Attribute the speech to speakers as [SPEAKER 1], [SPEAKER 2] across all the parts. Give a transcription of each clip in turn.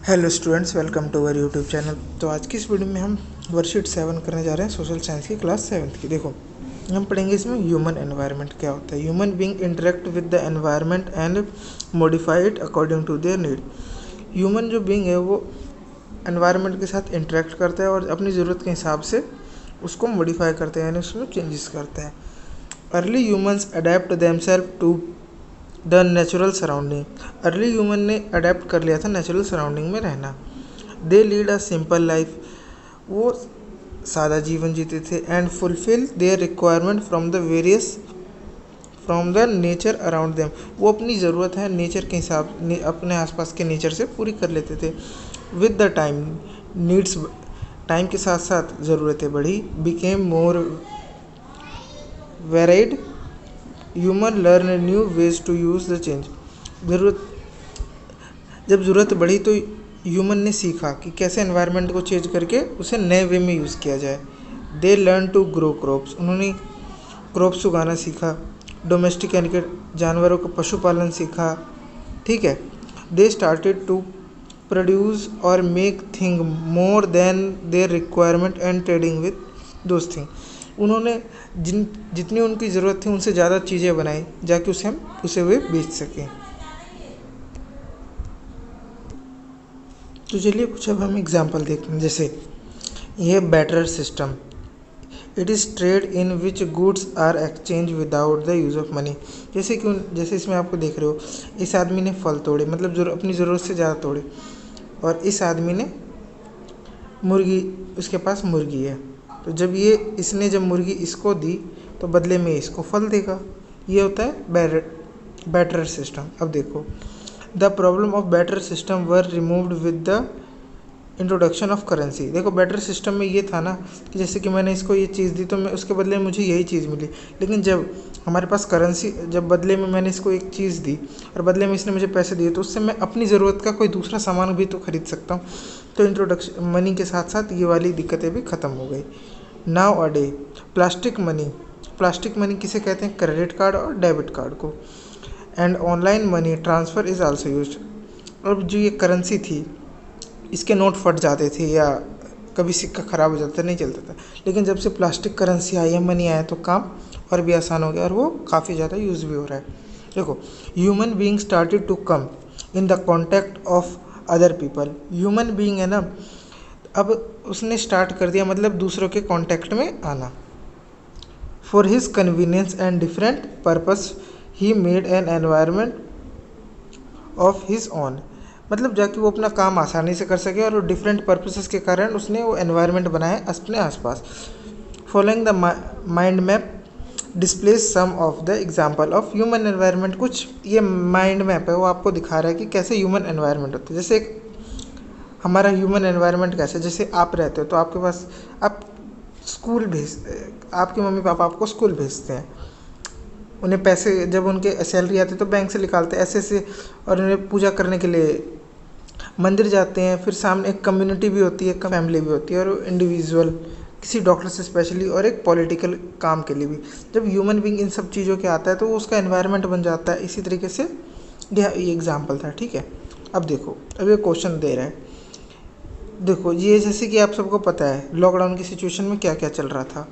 [SPEAKER 1] Hello students, welcome to our YouTube channel. तो आज की इस वीडियो में हम वर्कशीट 7 करने जा रहे हैं, सोशल साइंस की क्लास 7 की। देखो, हम पढ़ेंगे इसमें ह्यूमन एनवायरनमेंट क्या होता है। Human being interact with the environment and modify it according to their need. Human जो बीइंग है वो एनवायरनमेंट के साथ इंटरेक्ट करता है और अपनी ज़रूरत के हिसाब से उसको मॉडिफाई करते हैं, यानी उसमें चेंजेस करता है। Early humans adapt themselves to the natural surrounding. Early human ने अडेप्ट कर लिया था नेचुरल सराउंडिंग में रहना। They lead a simple life, वो सादा जीवन जीते थे। And fulfil their requirement from the nature around them, वो अपनी ज़रूरत है नेचर के हिसाब अपने आसपास के नेचर से पूरी कर लेते थे। With the time needs, time के साथ साथ ज़रूरतें बढ़ी। Became more varied, human learn new ways to use the change. जब ज़रूरत बढ़ी तो ह्यूमन ने सीखा कि कैसे एनवायरनमेंट को चेंज करके उसे नए वे में यूज़ किया जाए। They learn to grow crops, उन्होंने क्रॉप्स उगाना सीखा। डोमेस्टिक यानी कि जानवरों का पशुपालन सीखा। ठीक है। दे स्टार्टेड टू प्रोड्यूस और make thing more than their requirement and trading with those thing. उन्होंने जितनी उनकी ज़रूरत थी उनसे ज़्यादा चीज़ें बनाई जाके उसे वे बेच सकें। तो चलिए कुछ अब हम एग्जांपल देखते हैं। जैसे ये barter system, it is trade in which goods are exchange without the use of money. जैसे इसमें आपको देख रहे हो, इस आदमी ने फल तोड़े, मतलब अपनी ज़रूरत से ज़्यादा तोड़े, और इस आदमी ने मुर्गी, उसके पास मुर्गी है, तो इसने जब मुर्गी इसको दी तो बदले में इसको फल देगा। ये होता है बैटर सिस्टम। अब देखो, the problem of barter system were removed with the introduction of currency. देखो, बैटर सिस्टम में ये था ना कि जैसे कि मैंने इसको ये चीज़ दी तो मैं उसके बदले में मुझे यही चीज़ मिली, लेकिन जब हमारे पास करेंसी, जब बदले में मैंने इसको एक चीज़ दी और बदले में इसने मुझे पैसे दिए, तो उससे मैं अपनी ज़रूरत का कोई दूसरा सामान भी तो खरीद सकता हूँ। तो इंट्रोडक्शन मनी के साथ साथ ये वाली दिक्कतें भी ख़त्म हो गई। Now a day plastic money किसे कहते हैं? क्रेडिट कार्ड और डेबिट कार्ड को। And online money transfer is also used. अब जो ये करेंसी थी, इसके नोट फट जाते थे या कभी सिक्का ख़राब हो जाता था, नहीं चलता था, लेकिन जब से प्लास्टिक करेंसी आई है, मनी आया, तो काम और भी आसान हो गया और वो काफ़ी ज़्यादा यूज़ भी हो रहा है। देखो, human being started to come in the contact of other people. Human being है ना, अब उसने स्टार्ट कर दिया, मतलब दूसरों के कांटेक्ट में आना। For his convenience and different purpose he made an environment of his own, मतलब जाके वो अपना काम आसानी से कर सके और डिफरेंट पर्पसेस के कारण उसने वो एनवायरनमेंट बनाया अपने आसपास। Following the mind map displays some of the example of human environment. कुछ ये माइंड मैप है, वो आपको दिखा रहा है कि कैसे ह्यूमन एनवायरनमेंट होता है। जैसे हमारा ह्यूमन एनवायरनमेंट कैसे, जैसे आप रहते हो तो आपके पास, आप आपके मम्मी पापा आपको स्कूल भेजते हैं, उन्हें पैसे जब उनके सैलरी आती है तो बैंक से निकालते हैं ऐसे, और उन्हें पूजा करने के लिए मंदिर जाते हैं। फिर सामने एक कम्युनिटी भी होती है, एक फैमिली भी होती है, और इंडिविजुअल किसी डॉक्टर से स्पेशली, और एक पॉलिटिकल काम के लिए भी। जब ह्यूमन बीइंग इन सब चीज़ों के आता है तो वो उसका एनवायरनमेंट बन जाता है। इसी तरीके से ये एग्जाम्पल था। ठीक है। अब देखो, अब ये क्वेश्चन दे रहा है। देखो, ये जैसे कि आप सबको पता है लॉकडाउन की सिचुएशन में क्या क्या चल रहा था,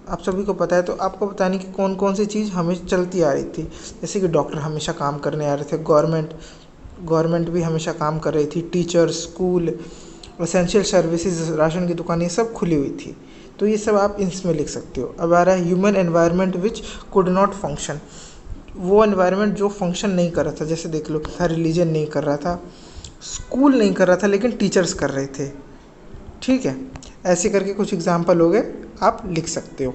[SPEAKER 1] आप सभी को पता है, तो आपको बताने की कौन कौन सी चीज़ हमें चलती आ रही थी। जैसे कि डॉक्टर हमेशा काम करने आ रहे थे, गवर्नमेंट भी हमेशा काम कर रही थी, teacher, school, essential services, ration की दुकान, ये सब खुली हुई थी। तो ये सब आप इसमें लिख सकते हो। अब आ रहा है human environment which could not function. वो एनवायरनमेंट जो फंक्शन नहीं कर रहा था, जैसे देख लो, रिलीजन नहीं कर रहा था, स्कूल नहीं कर रहा था, लेकिन टीचर्स कर रहे थे। ठीक है। ऐसे करके कुछ एग्जाम्पल हो गए, आप लिख सकते हो।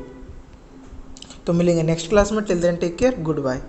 [SPEAKER 1] तो मिलेंगे नेक्स्ट क्लास में। Till then take care, good bye.